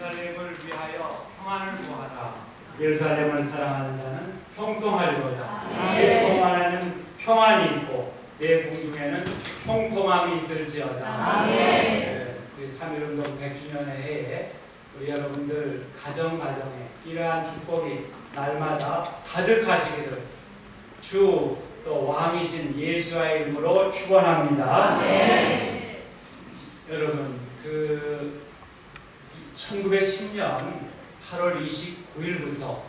예루살렘을 위하여 평안을 구하라. 예루살렘을 사랑하는 자는 형통하리로다. 내 평안에는 평안이 있고 내 궁중에는 형통함이 있을지어다. 네, 우리 3.1운동 100주년의 해에 우리 여러분들 가정에 이러한 축복이 날마다 가득하시기를 주 또 왕이신 예수의 이름으로 축원합니다. 여러분, 1910년 8월 29일부터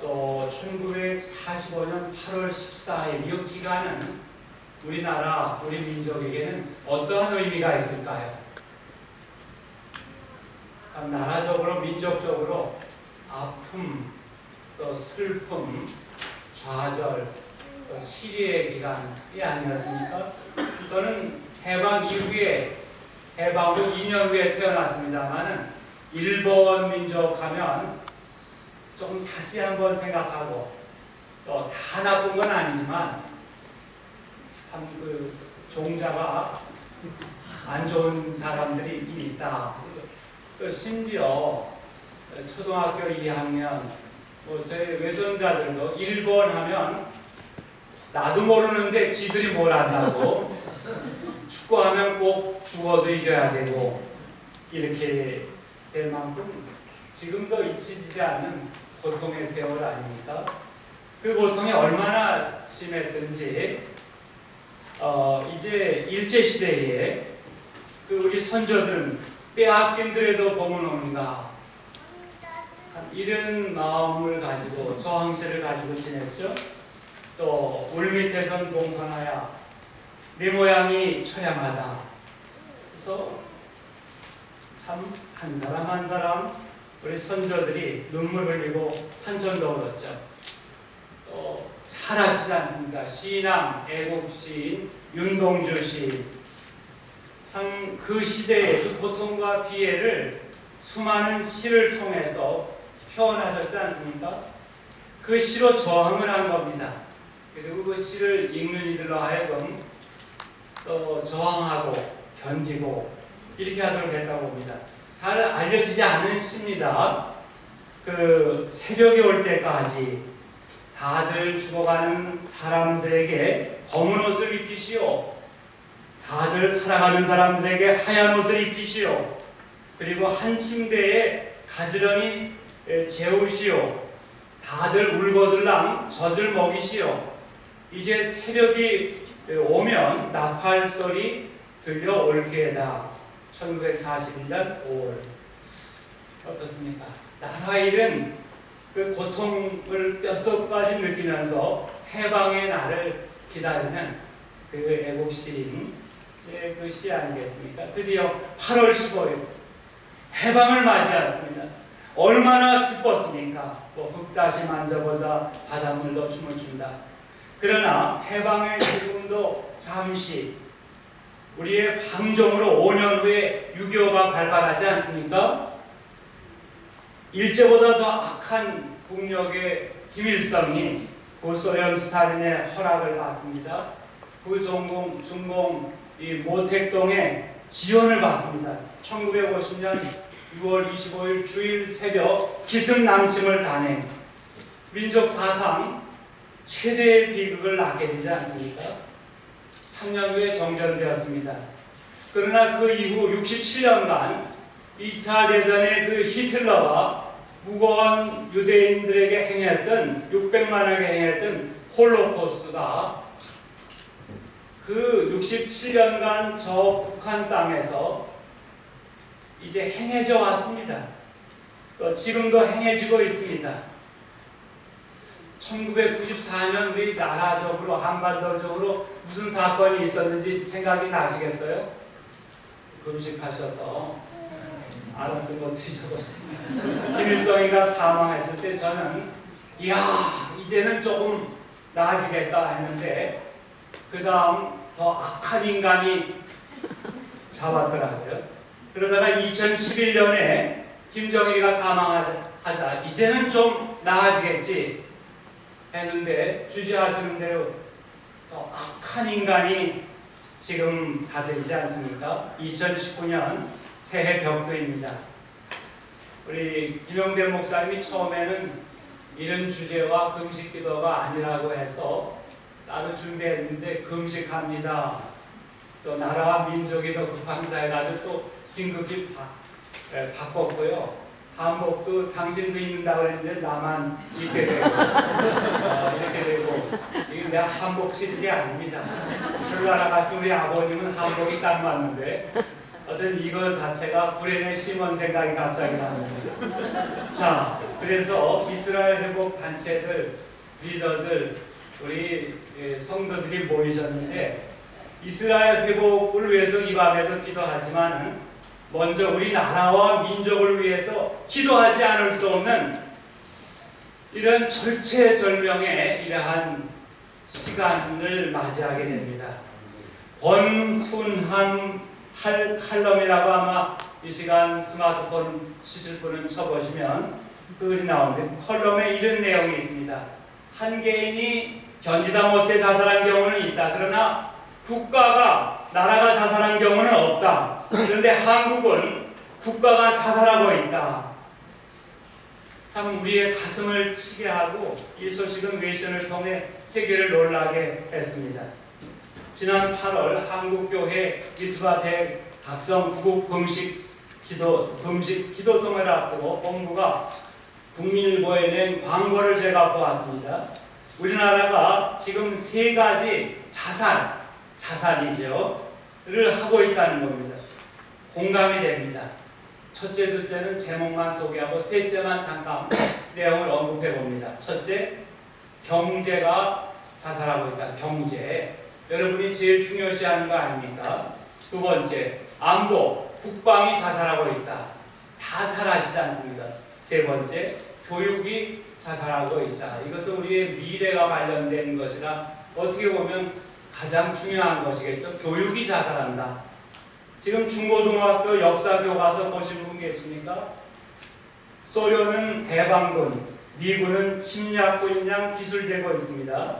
또 1945년 8월 14일 이 기간은 우리나라, 우리 민족에게는 어떠한 의미가 있을까요? 참 나라적으로, 민족적으로 아픔, 또 슬픔, 좌절, 또 시리의 기간이 아니었습니까? 저는 해방 이후에, 해방 후 2년 후에 태어났습니다만은 일본 민족 하면 조금 다시 한번 생각하고 또 다 나쁜 건 아니지만 참 종자가 안 좋은 사람들이 있긴 있다. 또 심지어 초등학교 2학년 저희 외손자들도 일본 하면 나도 모르는데 지들이 뭘 안다고 축구하면 꼭 죽어도 이겨야 되고 이렇게 될 만큼 지금도 잊히지 않는 고통의 세월 아닙니까? 그 고통이 얼마나 심했든지 이제 일제시대에 우리 선조들은 빼앗긴들에도 봄은 오는가 이런 마음을 가지고 저항실을 가지고 지냈죠. 또 울밑에선 봉선하야 내 모양이 처량하다. 그래서 참 한 사람 한 사람 우리 선조들이 눈물 흘리고 산천도 얻었죠. 또 잘 아시지 않습니까? 시인왕 애국시인 윤동주 시인. 참 그 시대의 그 고통과 피해를 수많은 시를 통해서 표현하셨지 않습니까? 그 시로 저항을 한 겁니다. 그리고 그 시를 읽는 이들로 하여금 또 저항하고 견디고 이렇게 하도록 했다고 봅니다. 잘 알려지지 않은 시입니다. 새벽이 올 때까지 다들 죽어가는 사람들에게 검은 옷을 입히시오. 다들 살아가는 사람들에게 하얀 옷을 입히시오. 그리고 한 침대에 가지런히 재우시오. 다들 울고들랑 젖을 먹이시오. 이제 새벽이 오면 나팔 소리 들려올 게다. 1941년 5월. 어떻습니까? 나라 일은 그 고통을 뼛속까지 느끼면서 해방의 날을 기다리는 그 애국시인 그 시 아니겠습니까? 드디어 8월 15일 해방을 맞이했습니다. 얼마나 기뻤습니까? 흙 다시 만져보자 바닷물도 춤을 춘다. 그러나 해방의 기쁨도 잠시 우리의 방종으로 5년 후에 6.25가 발발하지 않습니까? 일제보다 더 악한 국력의 김일성이 구소련 스탈린의 허락을 받습니다. 중공 이 모택동에 지원을 받습니다. 1950년 6월 25일 주일 새벽 기습남침을 단행. 민족 사상 최대의 비극을 낳게 되지 않습니까? 3년 후에 정전되었습니다. 그러나 그 이후 67년간 2차 대전의 그 히틀러가 무고한 유대인들에게 행했던 600만에게 행했던 홀로코스트가 그 67년간 저 북한 땅에서 이제 행해져 왔습니다. 또 지금도 행해지고 있습니다. 1994년 우리 나라적으로 한반도적으로 무슨 사건이 있었는지 생각이 나시겠어요? 금식하셔서 알았던 것 드셔서 김일성이가 사망했을 때 저는 이야 이제는 조금 나아지겠다 했는데 그 다음 더 악한 인간이 잡았더라고요. 그러다가 2011년에 김정일이가 사망하자 이제는 좀 나아지겠지 했는데 주지하시는 대로 더 악한 인간이 지금 다스리지 않습니까? 2019년 새해 벽두입니다. 우리 김영대 목사님이 처음에는 이런 주제와 금식 기도가 아니라고 해서 따로 준비했는데 금식합니다. 또 나라와 민족이 더 급합니다 해가지고 또 긴급히 바꿨고요. 한복도 당신도 입는다고 했는데 나만 입게 되고 이렇게 되고 이게 내가 한복 체질이 아닙니다. 설나라 가신 우리 아버님은 한복이 딱 맞는데 어떤 이거 자체가 불행의 심은 생각이 갑자기 나는데 자, 그래서 이스라엘 회복 단체들 리더들 우리 성도들이 모이셨는데 이스라엘 회복을 위해서 이 밤에도 기도하지만은 먼저 우리 나라와 민족을 위해서 기도하지 않을 수 없는 이런 절체절명의 이러한 시간을 맞이하게 됩니다. 권순한 칼럼이라고 아마 이 시간 스마트폰 치실 분은 쳐보시면 글이 나오는데 컬럼에 이런 내용이 있습니다. 한 개인이 견디다 못해 자살한 경우는 있다. 그러나 국가가 나라가 자살한 경우는 없다. 그런데 한국은 국가가 자살하고 있다. 참 우리의 가슴을 치게 하고 이 소식은 외신을 통해 세계를 놀라게 했습니다. 지난 8월 한국교회 미스바대 각성 구국 금식 기도성을 앞두고 본부가 국민일보에 낸 광고를 제가 보았습니다. 우리나라가 지금 3가지 자살이죠.를 하고 있다는 겁니다. 공감이 됩니다. 첫째, 둘째는 제목만 소개하고 셋째만 잠깐 내용을 언급해 봅니다. 첫째, 경제가 자살하고 있다. 경제. 여러분이 제일 중요시하는 거 아닙니까? 두 번째, 안보, 국방이 자살하고 있다. 다 잘 아시지 않습니까? 세 번째, 교육이 자살하고 있다. 이것은 우리의 미래가 관련된 것이라 어떻게 보면 가장 중요한 것이겠죠. 교육이 자살한다. 지금 중고등학교 역사 교과서 보신 분 계십니까? 소련은 해방군, 미군은 침략군인 양 기술되고 있습니다.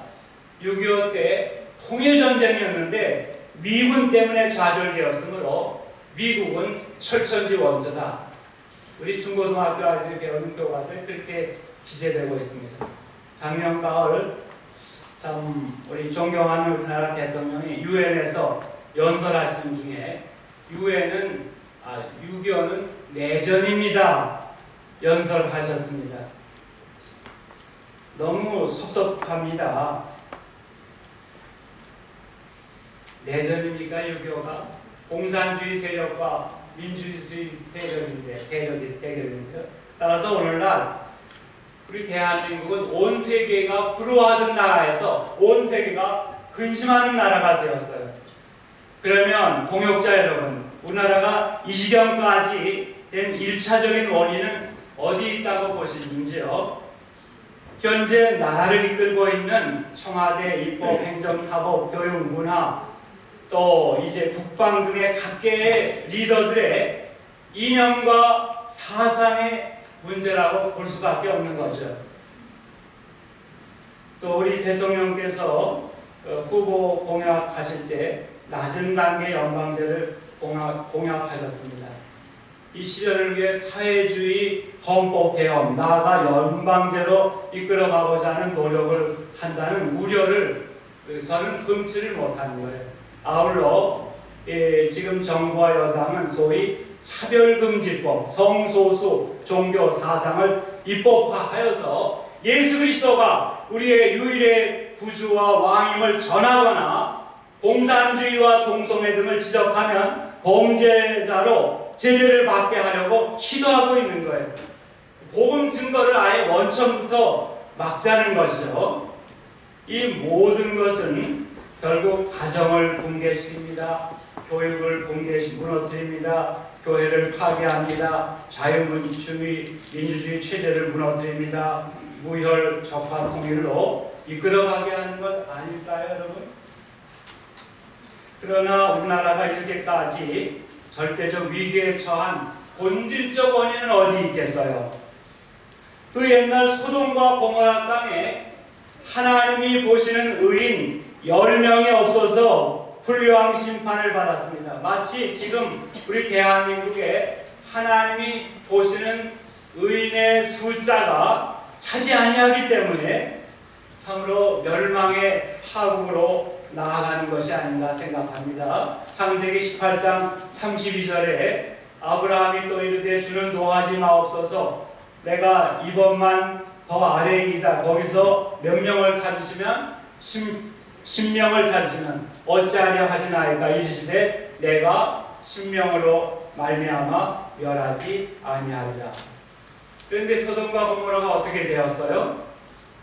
6.25 때 통일전쟁이었는데 미군 때문에 좌절되었으므로 미국은 철천지 원수다. 우리 중고등학교 아이들이 배우는 교과서에 그렇게 기재되고 있습니다. 작년 가을 참 우리 존경하는 우리나라 대통령이 유엔에서 연설하시는 중에 유엔은 6.25는 내전입니다. 연설하셨습니다. 너무 섭섭합니다. 내전입니까? 6.25가 공산주의 세력과 민주주의 세력인데 대결인데요. 따라서 오늘날 우리 대한민국은 온 세계가 부러워하던 나라에서 온 세계가 근심하는 나라가 되었어요. 그러면 동역자 여러분, 우리나라가 이 지경까지 된 1차적인 원인은 어디 있다고 보시는지요? 현재 나라를 이끌고 있는 청와대, 입법, 행정, 사법, 교육, 문화 또 이제 국방 등의 각계의 리더들의 이념과 사상의 문제라고 볼 수밖에 없는 거죠. 또 우리 대통령께서 후보 공약하실 때 낮은 단계 연방제를 공약하셨습니다. 이 시련을 위해 사회주의 헌법 개헌, 나아가 연방제로 이끌어가고자 하는 노력을 한다는 우려를 저는 금치를 못하는 거예요. 아울러 지금 정부와 여당은 소위 차별금지법, 성소수 종교 사상을 입법화하여서 예수 그리스도가 우리의 유일의 구주와 왕임을 전하거나 공산주의와 동성애 등을 지적하면 범죄자로 제재를 받게 하려고 시도하고 있는 거예요. 복음 증거를 아예 원천부터 막자는 것이죠. 이 모든 것은 결국 가정을 붕괴시킵니다. 교육을 무너뜨립니다. 교회를 파괴합니다. 자유민주주의 체제를 무너뜨립니다. 무혈 적화 통일로 이끌어가게 하는 것 아닐까요, 여러분? 그러나 우리나라가 이렇게까지 절대적 위기에 처한 본질적 원인은 어디 있겠어요? 그 옛날 소돔과 고모라 땅에 하나님이 보시는 의인 10명이 없어서 불의왕 심판을 받았습니다. 마치 지금 우리 대한민국에 하나님이 보시는 의인의 숫자가 차지 아니하기 때문에 참으로 멸망의 파국으로 나아가는 것이 아닌가 생각합니다. 창세기 18장 32절에 아브라함이 또 이르되 주는 노하지 마옵소서 내가 이번만 더 아래이다. 거기서 몇 명을 찾으시면 10명을 찾으시면 어찌하려 하시나이까 이르시되 내가 10명으로 말미암아 멸하지 아니하리라. 그런데 소돔과 고모라가 어떻게 되었어요?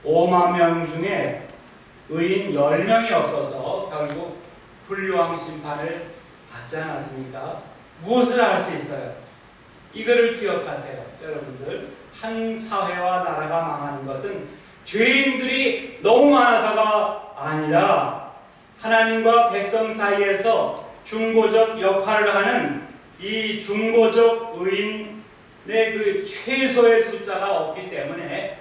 5만 명 중에 의인 10명이 없어서 결국 불유황 심판을 받지 않았습니까? 무엇을 할 수 있어요? 이거를 기억하세요. 여러분들, 한 사회와 나라가 망하는 것은 죄인들이 너무 많아서가 아니라 하나님과 백성 사이에서 중보적 역할을 하는 이 중보적 의인의 그 최소의 숫자가 없기 때문에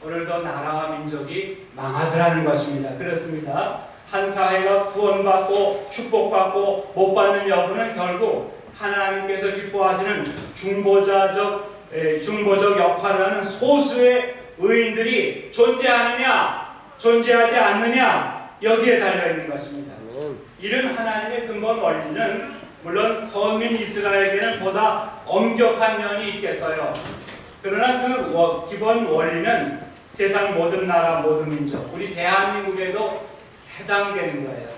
오늘도 나라와 민족이 망하더라는 것입니다. 그렇습니다. 한 사회가 구원받고 축복받고 못 받는 여부는 결국 하나님께서 기뻐하시는 중보적 역할을 하는 소수의 의인들이 존재하느냐 존재하지 않느냐 여기에 달려있는 것입니다. 이런 하나님의 근본 원리는 물론 서민 이스라엘에게는 보다 엄격한 면이 있겠어요. 그러나 그 기본 원리는 세상 모든 나라 모든 민족 우리 대한민국에도 해당되는 거예요.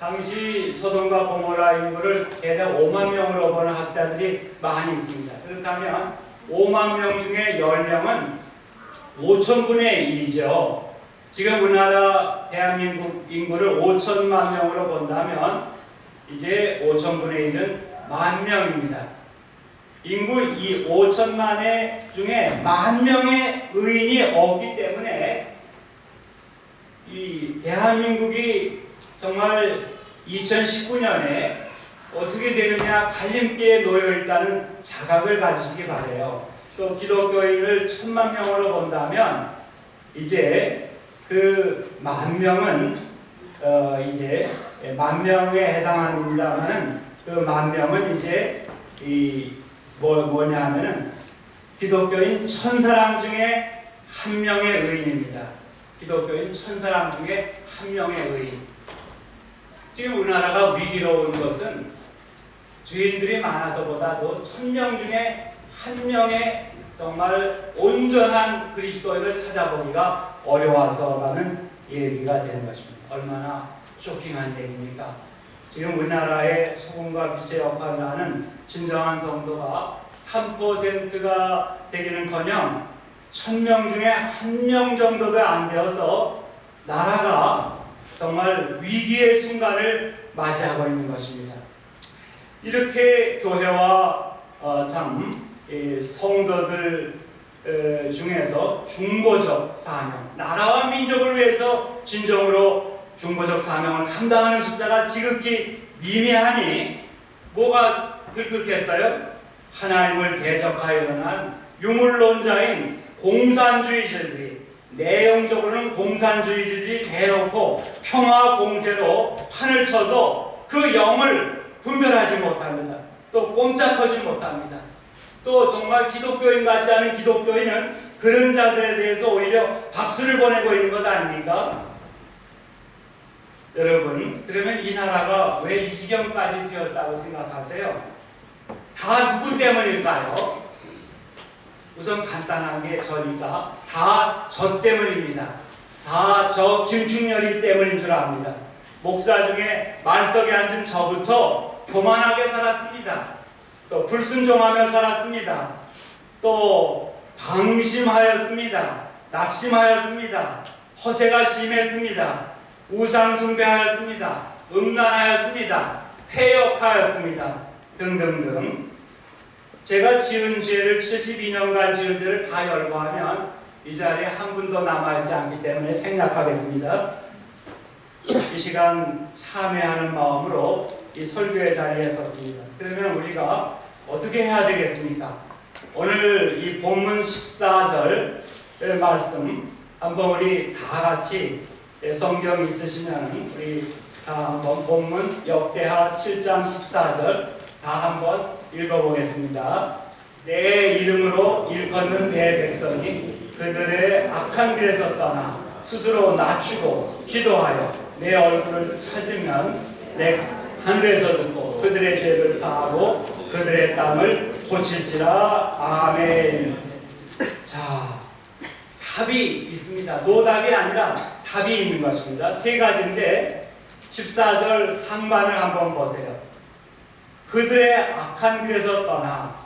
당시 소돔과 고모라 인구를 대략 5만 명으로 보는 학자들이 많이 있습니다. 그렇다면 5만 명 중에 10명은 5천분의 1이죠. 지금 우리나라 대한민국 인구를 5천만 명으로 본다면 이제 5천분의 1은 10,000명입니다. 인구 이 5천만의 중에 10,000명의 의인이 없기 때문에 이 대한민국이 정말 2019년에 어떻게 되느냐 갈림길에 놓여 있다는 자각을 가지시기 바래요. 또 기독교인을 1,000,000명으로 본다면 이제 그 10,000명은 이제 10,000명에 해당합니다만은 그 10,000명은 이제 뭐냐 하면은 기독교인 1,000사람 중에 1명의 의인입니다. 기독교인 1,000사람 중에 1명의 의인. 지금 우리나라가 위기로운 것은 죄인들이 많아서보다도 1,000명 중에 1명의 정말 온전한 그리스도인을 찾아보기가 어려워서라는 얘기가 되는 것입니다. 얼마나 쇼킹한 얘기입니까? 지금 우리나라의 소금과 빛의 역할을 하는 진정한 성도가 3%가 되기는커녕 1,000명 중에 1명 정도도 안 되어서 나라가 정말 위기의 순간을 맞이하고 있는 것입니다. 이렇게 교회와 성도들 중에서 중보적 사명, 나라와 민족을 위해서 진정으로 중보적 사명을 감당하는 숫자가 지극히 미미하니 뭐가 들끓겠어요? 하나님을 대적하여 일어난 유물론자인 공산주의자들이, 내용적으로는 공산주의자들이 대놓고 평화 공세로 판을 쳐도 그 영을 분별하지 못합니다. 또 꼼짝하지 못합니다. 또 정말 기독교인 같지 않은 기독교인은 그런 자들에 대해서 오히려 박수를 보내고 있는 것 아닙니까? 여러분, 그러면 이 나라가 왜 이 지경까지 되었다고 생각하세요? 다 누구 때문일까요? 우선 간단한 게 저니까 다 저 때문입니다. 다 저 김충렬이 때문인 줄 압니다. 목사 중에 만석에 앉은 저부터 교만하게 살았습니다. 또 불순종하며 살았습니다. 또 방심하였습니다. 낙심하였습니다. 허세가 심했습니다. 우상숭배하였습니다. 음란하였습니다. 폐역하였습니다. 등등등. 제가 지은 죄를 72년간 지은 죄를 다 열거하면 이 자리에 한 분도 남아있지 않기 때문에 생략하겠습니다. 이 시간 참회하는 마음으로 이 설교의 자리에 섰습니다. 그러면 우리가 어떻게 해야 되겠습니까? 오늘 이 본문 14절 말씀 한번 우리 다 같이 성경 있으시면 우리 다 한번 본문 역대하 7장 14절 다 한번 읽어보겠습니다. 내 이름으로 일컫는 내 백성이 그들의 악한 길에서 떠나 스스로 낮추고 기도하여 내 얼굴을 찾으면 내가 하늘에서 듣고 그들의 죄를 사하고 그들의 땅을 고칠지라. 아멘. 자, 답이 있습니다. 노답이 아니라 답이 있는 것입니다. 세 가지인데 14절 상반을 한번 보세요. 그들의 악한 길에서 떠나,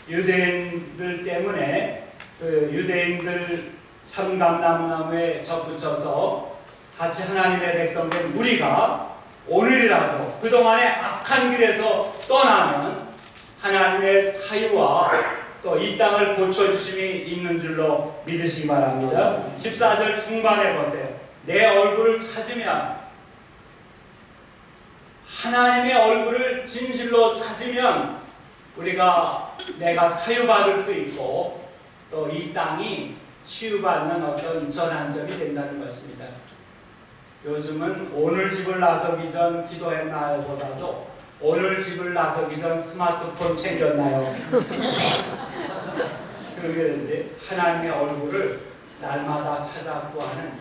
유대인들 때문에 유대인들 참감람나무에 접붙여서 같이 하나님의 백성된 우리가 오늘이라도 그동안의 악한 길에서 떠나면 하나님의 사유와 또 이 땅을 고쳐주심이 있는 줄로 믿으시기 바랍니다. 14절 중반에 보세요. 내 얼굴을 찾으면, 하나님의 얼굴을 진실로 찾으면 내가 사유받을 수 있고 또 이 땅이 치유받는 어떤 전환점이 된다는 것입니다. 요즘은 오늘 집을 나서기 전 기도했나요? 보다도 오늘 집을 나서기 전 스마트폰 챙겼나요? 그러게 되는데 하나님의 얼굴을 날마다 찾아 구하는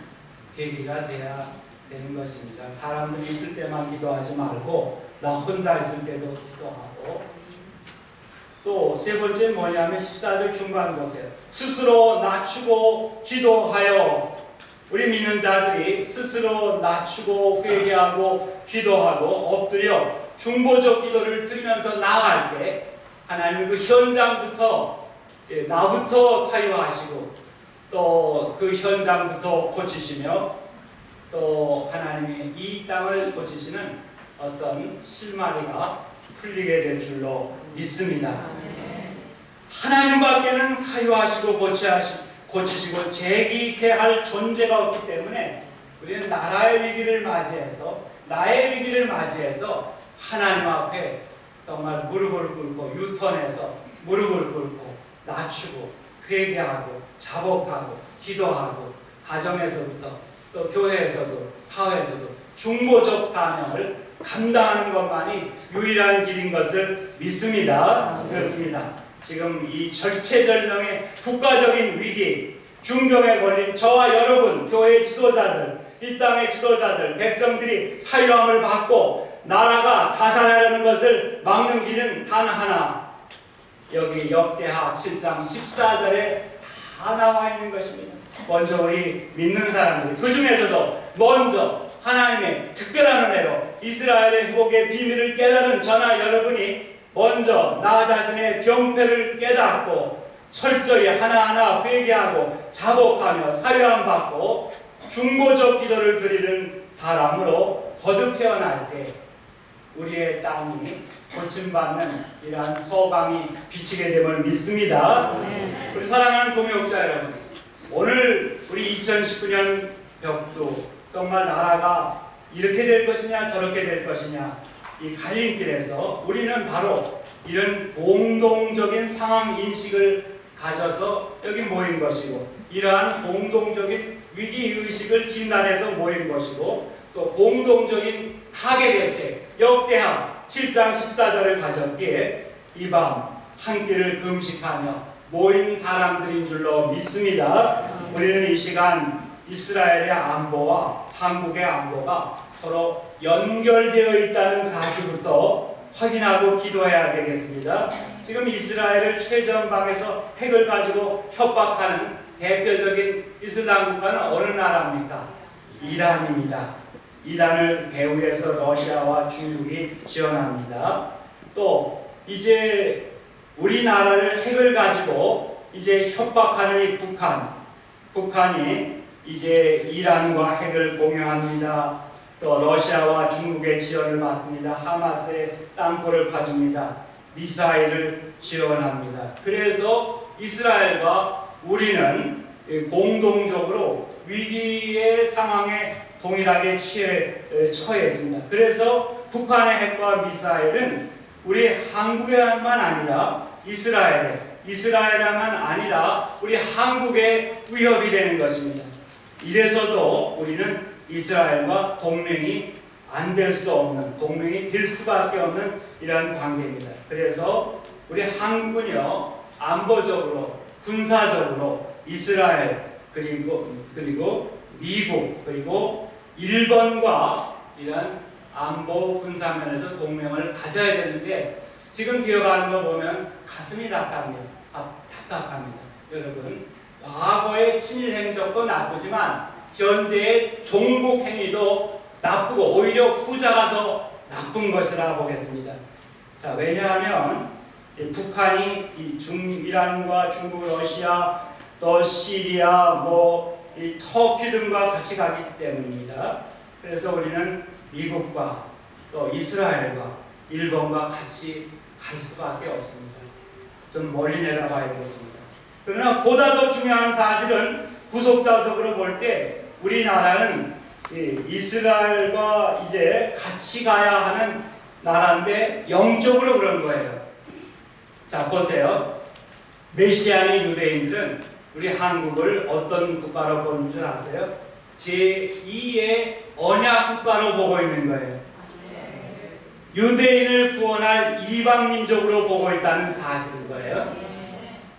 계기가 돼야 되는 것입니다. 사람들이 있을 때만 기도하지 말고 나 혼자 있을 때도 기도하고, 또 세 번째 뭐냐면 14절 중반 보세요. 스스로 낮추고 기도하여. 우리 믿는 자들이 스스로 낮추고 회개하고 기도하고 엎드려 중보적 기도를 드리면서 나아갈 때 하나님은 그 현장부터 나부터 사유하시고 또 그 현장부터 고치시며 또 하나님이 이 땅을 고치시는 어떤 실마리가 풀리게 될 줄로 믿습니다. 하나님밖에는 사유하시고 고치시고 재기케 할 존재가 없기 때문에 우리는 나라의 위기를 맞이해서, 나의 위기를 맞이해서 하나님 앞에 정말 무릎을 꿇고 유턴해서 무릎을 꿇고 낮추고 회개하고 자복하고 기도하고 가정에서부터 또 교회에서도 사회에서도 중보적 사명을 감당하는 것만이 유일한 길인 것을 믿습니다. 그렇습니다. 지금 이 절체절명의 국가적인 위기, 중병에 걸린 저와 여러분, 교회의 지도자들, 이 땅의 지도자들, 백성들이 사유함을 받고 나라가 자살하려는 것을 막는 길은 단 하나, 여기 역대하 7장 14절에 다 나와 있는 것입니다. 먼저 우리 믿는 사람들이, 그 중에서도 먼저 하나님의 특별한 은혜로 이스라엘의 회복의 비밀을 깨달은 저나 여러분이 먼저 나 자신의 병폐를 깨닫고 철저히 하나하나 회개하고 자복하며 사유함 받고 중보적 기도를 드리는 사람으로 거듭 태어날 때 우리의 땅이 고침받는 이러한 소망이 비치게 됨을 믿습니다. 우리 사랑하는 동역자 여러분, 오늘 우리 2019년 벽도 정말 나라가 이렇게 될 것이냐 저렇게 될 것이냐 이 갈림길에서 우리는 바로 이런 공동적인 상황 인식을 가져서 여기 모인 것이고, 이러한 공동적인 위기의식을 진단해서 모인 것이고, 또 공동적인 타개 대책 역대하 7장 14절을 가졌기에 이 밤 한 끼를 금식하며 모인 사람들인 줄로 믿습니다. 우리는 이 시간 이스라엘의 안보와 한국의 안보가 서로 연결되어 있다는 사실부터 확인하고 기도해야 되겠습니다. 지금 이스라엘을 최전방에서 핵을 가지고 협박하는 대표적인 이슬람 국가는 어느 나라입니까? 이란입니다. 이란을 배후에서 러시아와 중국이 지원합니다. 또 이제 우리나라를 핵을 가지고 이제 협박하는 이 북한이 이제 이란과 핵을 공유합니다. 또 러시아와 중국의 지원을 받습니다. 하마스의 땅굴을 파줍니다. 미사일을 지원합니다. 그래서 이스라엘과 우리는 공동적으로 위기의 상황에 동일하게 처해 있습니다. 그래서 북한의 핵과 미사일은 우리 한국에만 아니라 이스라엘에만 아니라 우리 한국에 위협이 되는 것입니다. 이래서도 우리는 이스라엘과 동맹이 안 될 수 없는, 동맹이 될 수밖에 없는 이러한 관계입니다. 그래서 우리 한국은요, 안보적으로, 군사적으로 이스라엘, 그리고 미국, 그리고 일본과 이런 안보 군사면에서 동맹을 가져야 되는데, 지금 기어가는 거 보면 가슴이 답답합니다. 여러분, 과거의 친일 행적도 나쁘지만 현재의 종북 행위도 나쁘고 오히려 후자가 더 나쁜 것이라 보겠습니다. 자, 왜냐하면 북한이 이 이란과 중국, 러시아, 또 시리아, 이 터키 등과 같이 가기 때문입니다. 그래서 우리는 미국과 또 이스라엘과 일본과 같이 갈 수밖에 없습니다. 좀 멀리 내다봐야 되겠습니다. 그러나 보다 더 중요한 사실은 구속자적으로 볼 때 우리나라는 이스라엘과 이제 같이 가야 하는 나라인데 영적으로 그런 거예요. 자, 보세요. 메시아의 유대인들은 우리 한국을 어떤 국가로 보는 줄 아세요? 제2의 언약 국가로 보고 있는 거예요. 유대인을 구원할 이방 민족으로 보고 있다는 사실인 거예요.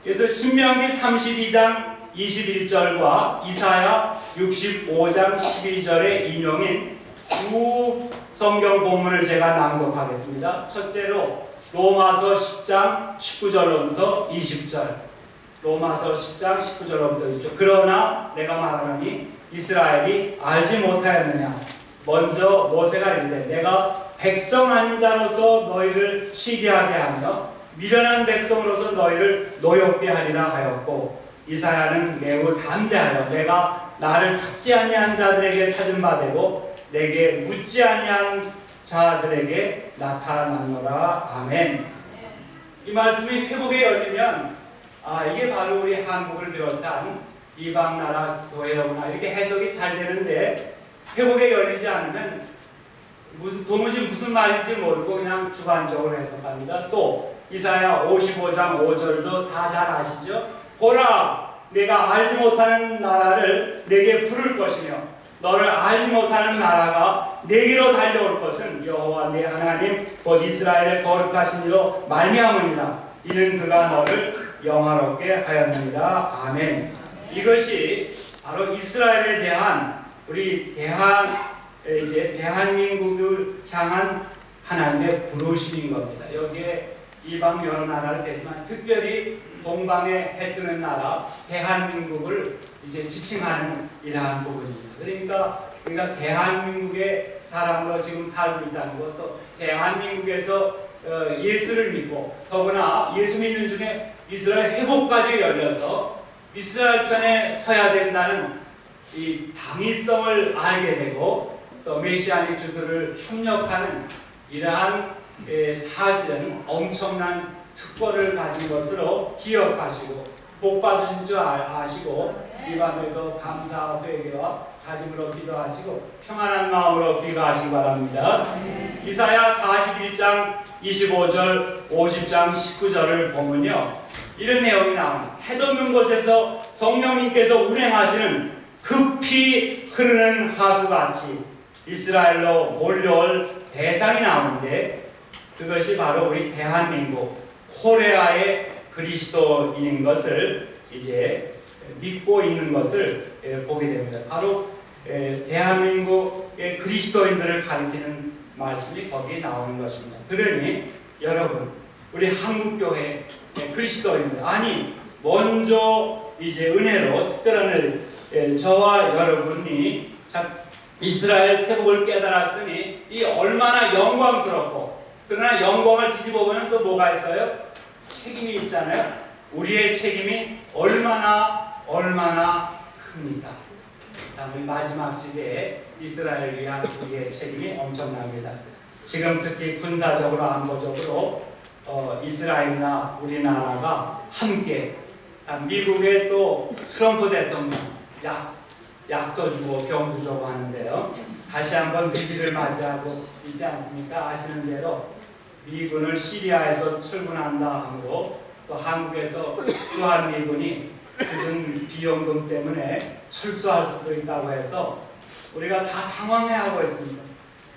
그래서 신명기 32장 21절과 이사야 65장 12절의 인용인 두 성경 본문을 제가 낭독하겠습니다. 첫째로 로마서 10장 19절로부터 20절. 로마서 10장 19절로부터 20절. 그러나 내가 말하노니 이스라엘이 알지 못하였느냐. 먼저 모세가 이르되 내가 백성 아닌 자로서 너희를 시기하게 하며 미련한 백성으로서 너희를 노엽게 하리라 하였고, 이사야는 매우 담대하여 내가 나를 찾지 아니한 자들에게 찾은 바 되고 내게 묻지 아니한 자들에게 나타났노라. 아멘. 이 말씀이 회복에 열리면 이게 바로 우리 한국을 비롯한 이방 나라 교회로구나 이렇게 해석이 잘 되는데, 회복에 열리지 않으면 도무지 무슨 말인지 모르고 그냥 주관적으로 해석합니다. 또 이사야 55장 5절도 다 잘 아시죠? 보라, 내가 알지 못하는 나라를 내게 부를 것이며 너를 알지 못하는 나라가 내게로 달려올 것은 여호와 내 하나님 곧 이스라엘의 거룩하신 이로 말미암으니라. 이는 그가 너를 영화롭게 하였느니라. 아멘. 이것이 바로 이스라엘에 대한 우리 대한민국을 향한 하나님의 부르심인 겁니다. 여기에 이방 여러 나라를 대지만 특별히 동방에 해 뜨는 나라 대한민국을 이제 지칭하는 이러한 부분입니다. 그러니까 우리가 대한민국의 사람으로 지금 살고 있다는 것도 대한민국에서 예수를 믿고 더구나 예수 믿는 중에 이스라엘 회복까지 열려서 이스라엘 편에 서야 된다는 이 당위성을 알게 되고 또 메시아닉 주들을 협력하는 이러한 사실은 엄청난 특권을 가진 것으로 기억하시고 복 받으신 줄 아시고 이 밤에도 감사 회개와 다짐으로 기도하시고 평안한 마음으로 귀가하시기 바랍니다. 이사야 41장 25절 50장 19절을 보면요, 이런 내용이 나옵니다. 해돋는 곳에서 성령님께서 운행하시는 급히 흐르는 하수같이 이스라엘로 몰려올 대상이 나오는데, 그것이 바로 우리 대한민국 코레아의 그리스도인인 것을 이제 믿고 있는 것을 보게 됩니다. 바로 대한민국의 그리스도인들을 가리키는 말씀이 거기에 나오는 것입니다. 그러니 여러분, 우리 한국교회 그리스도인들, 먼저 이제 은혜로 특별한 저와 여러분이 이스라엘 회복을 깨달았으니 이 얼마나 영광스럽고, 그러나 영광을 뒤집어 보면 또 뭐가 있어요? 책임이 있잖아요. 우리의 책임이 얼마나 큽니다. 자, 우리 마지막 시대에 이스라엘을 위한 우리의 책임이 엄청납니다. 지금 특히 군사적으로 안보적으로 이스라엘이나 우리나라가 함께, 미국의 또 트럼프 대통령 약도 주고 병도 주고 하는데요, 다시 한번 위기를 맞이하고 있지 않습니까? 아시는 대로 미군을 시리아에서 철군한다 하므로 또 한국에서 주한미군이 지금 비용금 때문에 철수할 수도 있다고 해서 우리가 다 당황해하고 있습니다.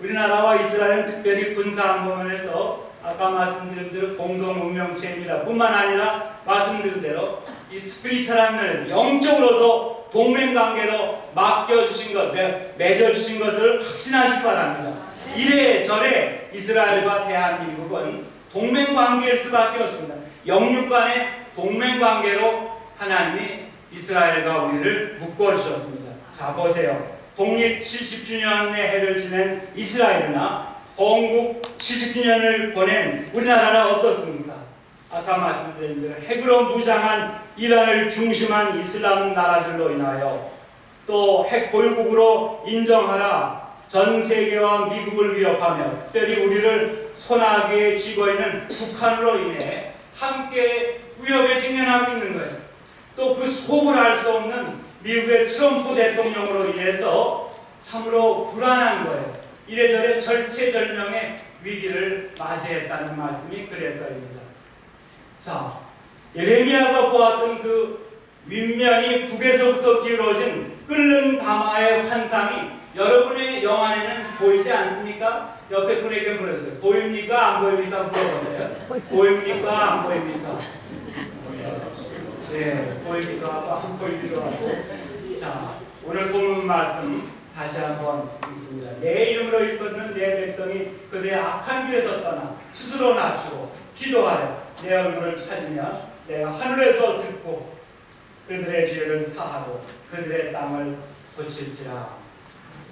우리나라와 이스라엘은 특별히 군사안보면에서 아까 말씀드린 대로 공동 운명체입니다. 뿐만 아니라 말씀드린 대로 이 스피리처한 영적으로도 동맹관계로 맡겨주신 것, 맺어주신 것을 확신하시기 바랍니다. 이래저래 이스라엘과 대한민국은 동맹관계일 수밖에 없습니다. 영육 간의 동맹관계로 하나님이 이스라엘과 우리를 묶어주셨습니다. 자, 보세요. 독립 70주년의 해를 지낸 이스라엘이나 건국 70주년을 보낸 우리나라는 어떻습니까? 아까 말씀드린 대로 핵으로 무장한 이란을 중심한 이슬람 나라들로 인하여 또 핵 보유국으로 인정하라 전 세계와 미국을 위협하며 특별히 우리를 소나기에 쥐고 있는 북한으로 인해 함께 위협에 직면하고 있는 거예요. 또 그 속을 알 수 없는 미국의 트럼프 대통령으로 인해서 참으로 불안한 거예요. 이래저래 절체절명의 위기를 맞이했다는 말씀이 그래서입니다. 자, 예레미야가 보았던 그 윗면이 북에서부터 기울어진 끓는 가마의 환상이 여러분의 영안에는 보이지 않습니까? 옆에 분에게 물어보세요. 보입니까? 안 보입니까? 물어보세요. 보입니까? 안 보입니까? 네, 보이기도 하고 안 보이기도 하고. 자, 오늘 본문 말씀 다시 한번 읽습니다. 내 이름으로 일컫는 내 백성이 그들의 악한 길에서 떠나 스스로 낮추고 기도하여 내 얼굴을 찾으면 내가 하늘에서 듣고 그들의 죄를 사하고 그들의 땅을 고칠지라.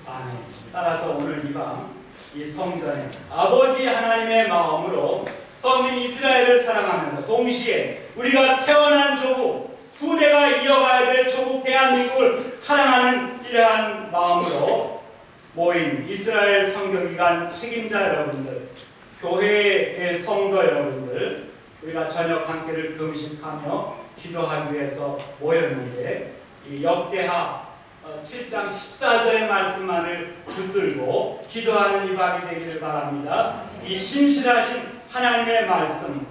아멘. 따라서 오늘 이 밤 이 성전에 아버지 하나님의 마음으로 선민 이스라엘을 사랑하면서 동시에 우리가 태어난 조국, 후대가 이어가야 될 조국 대한민국을 사랑하는 이러한 마음으로 모인 이스라엘 선교기관 책임자 여러분들, 교회의 성도 여러분들, 우리가 저녁 한 끼를 금식하며 기도하기 위해서 모였는데 이 역대하 7장 14절의 말씀만을 붙들고 기도하는 이 밤이 되기를 바랍니다. 이 신실하신 하나님의 말씀,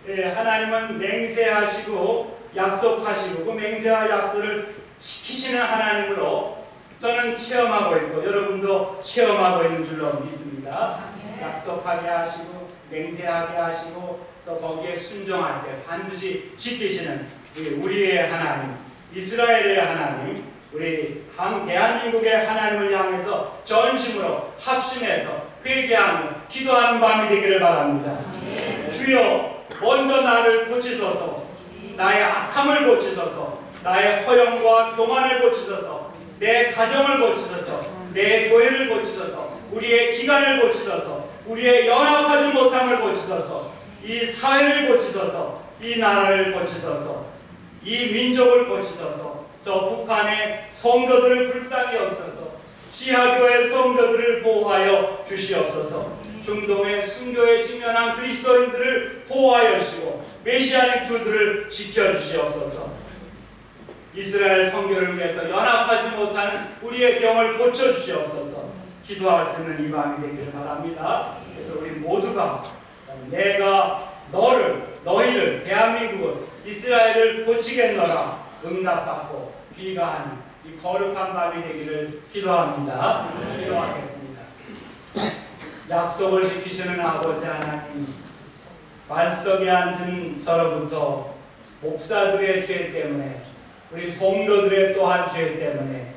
하나님은 맹세하시고 약속하시고 그 맹세와 약속을 지키시는 하나님으로 저는 체험하고 있고 여러분도 체험하고 있는 줄로 믿습니다. 약속하게 하시고 맹세하게 하시고 또 거기에 순종할 때 반드시 지키시는 우리의 하나님, 이스라엘의 하나님, 우리 대한민국의 하나님을 향해서 전심으로 합심해서 회개하며 기도하는 밤이 되기를 바랍니다. 주여 먼저 나를 고치소서, 나의 악함을 고치소서, 나의 허영과 교만을 고치소서, 내 가정을 고치소서, 내 교회를 고치소서, 우리의 기관을 고치소서, 우리의 연합하지 못함을 고치소서, 이 사회를 고치소서, 이 나라를 고치소서, 이 민족을 고치소서, 저 북한의 성도들을 불쌍히 여기소서, 지하교회 성도들을 보호하여 주시옵소서, 중동의 순교에 직면한 그리스도인들을 보호하여 주시고 메시아의 두들을 지켜주시옵소서. 이스라엘 선교를 위해서 연합하지 못하는 우리의 병을 고쳐주시옵소서. 기도할 수 있는 이 밤이 되기를 바랍니다. 그래서 우리 모두가 내가 너희를 대한민국을 이스라엘을 고치겠노라 응답받고 귀가하는 이 거룩한 밤이 되기를 기도합니다. 기도하겠습니다. 약속을 지키시는 아버지 하나님, 말석에 앉은 저로부터 목사들의 죄 때문에 우리 성도들의 또한 죄 때문에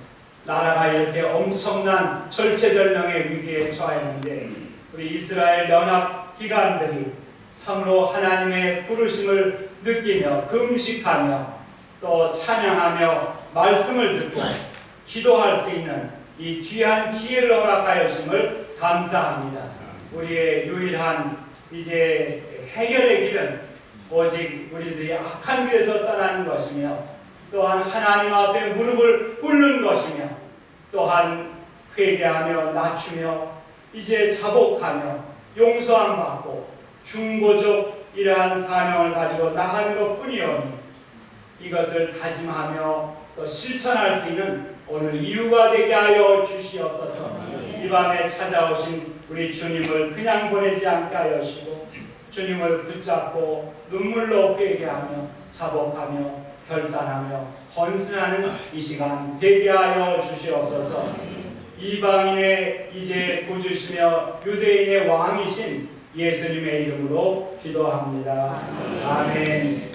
나라가 이렇게 엄청난 절체절명의 위기에 처했는데 우리 이스라엘 연합 기관들이 참으로 하나님의 부르심을 느끼며 금식하며 또 찬양하며 말씀을 듣고 기도할 수 있는 이 귀한 기회를 허락하여 주심을 감사합니다. 우리의 유일한 이제 해결의 길은 오직 우리들이 악한 길에서 떠나는 것이며 또한 하나님 앞에 무릎을 꿇는 것이며 또한 회개하며 낮추며 이제 자복하며 용서함 받고 중보적 이러한 사명을 가지고 나가는 것뿐이오니 이것을 다짐하며 또 실천할 수 있는 오늘 이유가 되게 하여 주시옵소서. 이 밤에 찾아오신 우리 주님을 그냥 보내지 않게 하여 주시고 주님을 붙잡고 눈물로 회개하며 자복하며 결단하며 헌신하는 이 시간 되게 하여 주시옵소서. 이방인의 이제 구주시며 유대인의 왕이신 예수님의 이름으로 기도합니다. 아멘.